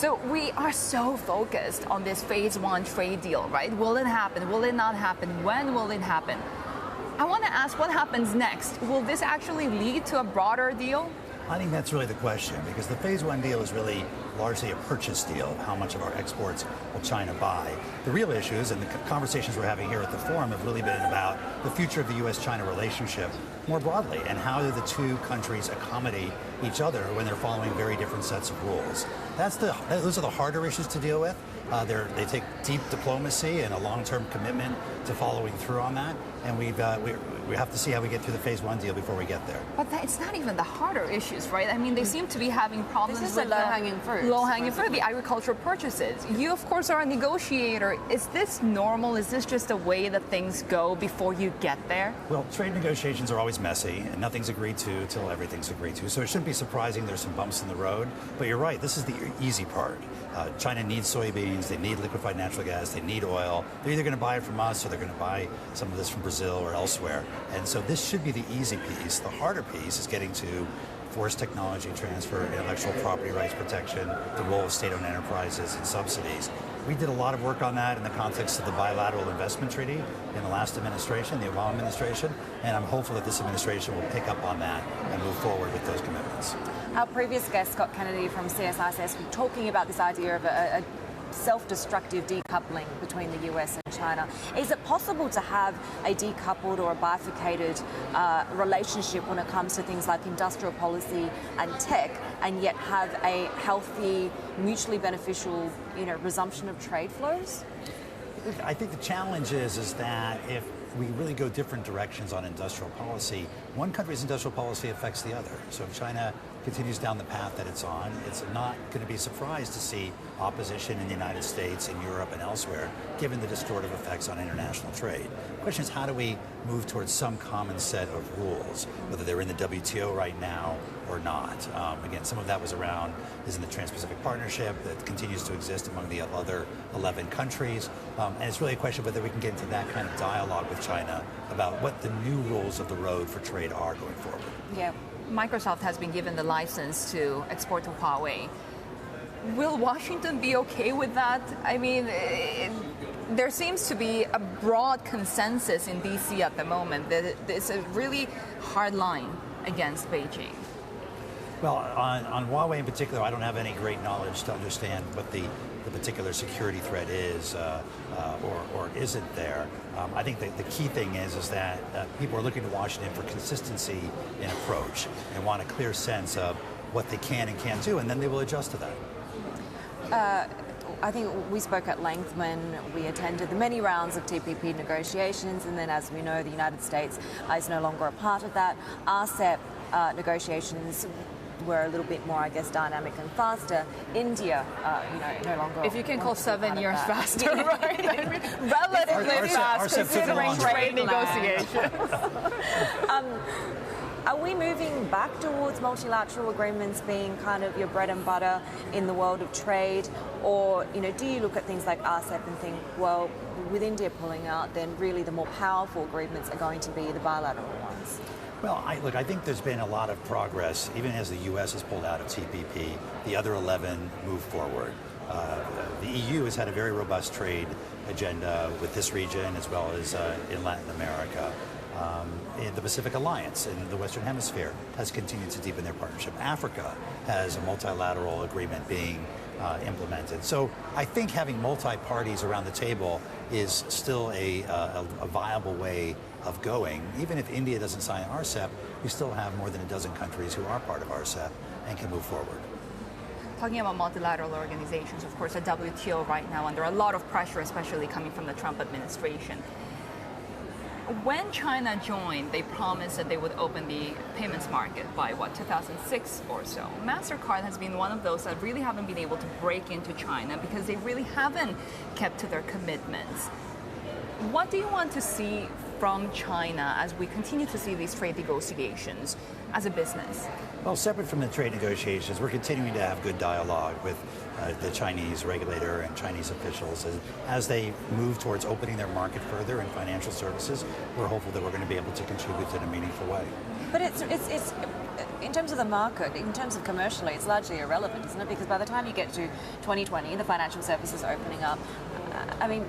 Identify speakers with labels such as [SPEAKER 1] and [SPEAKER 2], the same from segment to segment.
[SPEAKER 1] So we are so focused on this phase one trade deal, right? Will it happen? Will it not happen? When will it happen? I want to ask what happens next. Will this actually lead to a broader deal?
[SPEAKER 2] I think that's really the question, because the phase one deal is really largely a purchase deal of how much of our exports will China buy. The real issues and the conversations we're having here at the forum have really been about the future of the U.S.-China relationship more broadly, and how do the two countries accommodate each other when they're following very different sets of rules. Those are the harder issues to deal with. They take deep diplomacy and a long-term commitment to following through on that, and we have to see how we get through the phase one deal before we get there.
[SPEAKER 1] But it's not even the harder issues, right? I mean, they seem to be having problems with
[SPEAKER 3] the low-hanging fruit.
[SPEAKER 1] Low-hanging fruit, the agricultural purchases. You, of course, are a negotiator. Is this normal? Is this just the way that things go before you get there?
[SPEAKER 2] Well, trade negotiations are always messy, and nothing's agreed to until everything's agreed to. So it shouldn't be surprising there's some bumps in the road. But you're right, this is the easy part. China needs soybeans, they need liquefied natural gas, they need oil. They're either going to buy it from us or they're going to buy some of this from Brazil or elsewhere. And so this should be the easy piece. The harder piece is getting to forced technology transfer, intellectual property rights protection, the role of state-owned enterprises and subsidies. We did a lot of work on that in the context of the bilateral investment treaty in the last administration, the Obama administration, and I'm hopeful that this administration will pick up on that and move forward with those commitments.
[SPEAKER 3] Our previous guest, Scott Kennedy from CSIS, was talking about this idea of a self-destructive decoupling between the US and China. Is it possible to have a decoupled or a bifurcated relationship when it comes to things like industrial policy and tech, and yet have a healthy, mutually beneficial, resumption of trade flows?
[SPEAKER 2] I think the challenge is that if we really go different directions on industrial policy, one country's industrial policy affects the other. So if China continues down the path that it's on, it's not going to be surprised to see opposition in the United States, in Europe, and elsewhere, given the distortive effects on international trade. The question is, how do we move towards some common set of rules, whether they're in the WTO right now or not? Again, some of that is in the Trans-Pacific Partnership that continues to exist among the other 11 countries. And it's really a question of whether we can get into that kind of dialogue with China about what the new rules of the road for trade are going forward.
[SPEAKER 1] Yeah. Microsoft has been given the license to export to Poway. Will Washington be okay with that? I mean, there seems to be a broad consensus in DC at the moment that it's a really hard line against Beijing.
[SPEAKER 2] Well, on Huawei in particular, I don't have any great knowledge to understand what the particular security threat is or isn't there. I think the key thing is that people are looking to Washington for consistency in approach and want a clear sense of what they can and can't do, and then they will adjust to that.
[SPEAKER 3] I think we spoke at length when we attended the many rounds of TPP negotiations, and then, as we know, the United States is no longer a part of that. RCEP negotiations were a little bit more, I guess, dynamic and faster. India, no longer.
[SPEAKER 1] If you can call 7 years faster, right? Relatively fast, considering trade negotiations.
[SPEAKER 3] Are we moving back towards multilateral agreements being kind of your bread and butter in the world of trade? Or, do you look at things like RCEP and think, well, with India pulling out, then really the more powerful agreements are going to be the bilateral ones?
[SPEAKER 2] Well, I think there's been a lot of progress, even as the U.S. has pulled out of TPP. The other 11 move forward. The EU has had a very robust trade agenda with this region as well as in Latin America. The Pacific Alliance in the Western Hemisphere has continued to deepen their partnership. Africa has a multilateral agreement being implemented. So I think having multi-parties around the table is still a viable way of going. Even if India doesn't sign RCEP, we still have more than a dozen countries who are part of RCEP and can move forward.
[SPEAKER 1] Talking about multilateral organizations, of course, the WTO right now under a lot of pressure, especially coming from the Trump administration. When China joined, they promised that they would open the payments market by, 2006 or so. Mastercard has been one of those that really haven't been able to break into China because they really haven't kept to their commitments. What do you want to see from China as we continue to see these trade negotiations as a business?
[SPEAKER 2] Well, separate from the trade negotiations, we're continuing to have good dialogue with the Chinese regulator and Chinese officials as they move towards opening their market further in financial services. We're hopeful that we're going to be able to contribute in a meaningful way.
[SPEAKER 3] But in terms of the market, in terms of commercially, it's largely irrelevant, isn't it? Because by the time you get to 2020, the financial services opening up, I mean,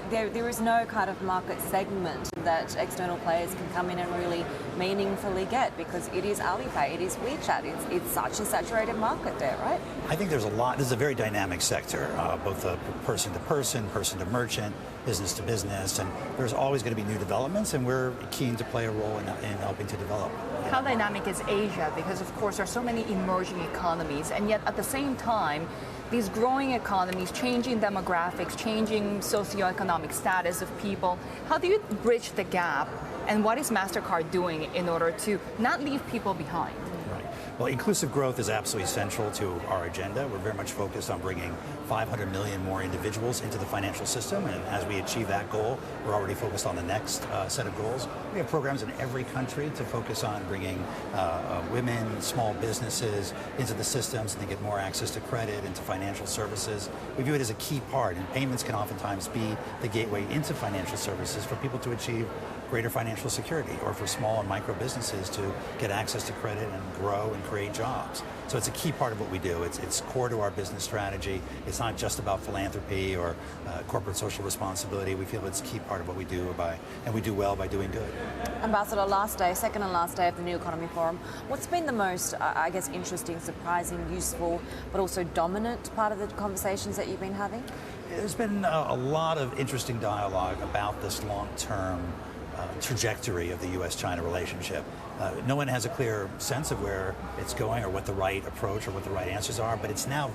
[SPEAKER 3] there is no kind of market segment that external players can come in and really meaningfully get, because it is Alipay, it is WeChat, it's such a saturated market there, right?
[SPEAKER 2] I think there's a lot. This is a very dynamic sector, both person to person, person to merchant, business to business, and there's always going to be new developments, and we're keen to play a role in helping to develop.
[SPEAKER 1] How dynamic is Asia? Because of course there are so many emerging economies, and yet at the same time, these growing economies, changing demographics, changing socioeconomic status of people. How do you bridge the gap, and what is Mastercard doing in order to not leave people behind?
[SPEAKER 2] Well, inclusive growth is absolutely central to our agenda. We're very much focused on bringing 500 million more individuals into the financial system, and as we achieve that goal, we're already focused on the next set of goals. We have programs in every country to focus on bringing women, small businesses into the systems, and they get more access to credit, into financial services. We view it as a key part, and payments can oftentimes be the gateway into financial services for people to achieve greater financial security, or for small and micro businesses to get access to credit and grow and create jobs. So it's a key part of what we do. It's core to our business strategy. It's not just about philanthropy or corporate social responsibility. We feel it's a key part of what we do, and we do well by doing good.
[SPEAKER 3] Ambassador, last day, second and last day of the New Economy Forum, what's been the most, I guess, interesting, surprising, useful, but also dominant part of the conversations that you've been having?
[SPEAKER 2] There's been a lot of interesting dialogue about this long-term trajectory of the U.S.-China relationship. No one has a clear sense of where it's going or what the right approach or what the right answers are, but it's now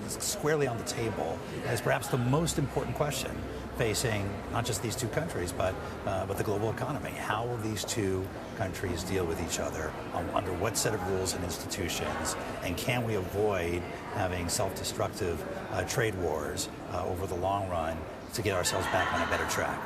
[SPEAKER 2] squarely on the table as perhaps the most important question facing not just these two countries, but the global economy. How will these two countries deal with each other? Under what set of rules and institutions? And can we avoid having self-destructive trade wars over the long run to get ourselves back on a better track?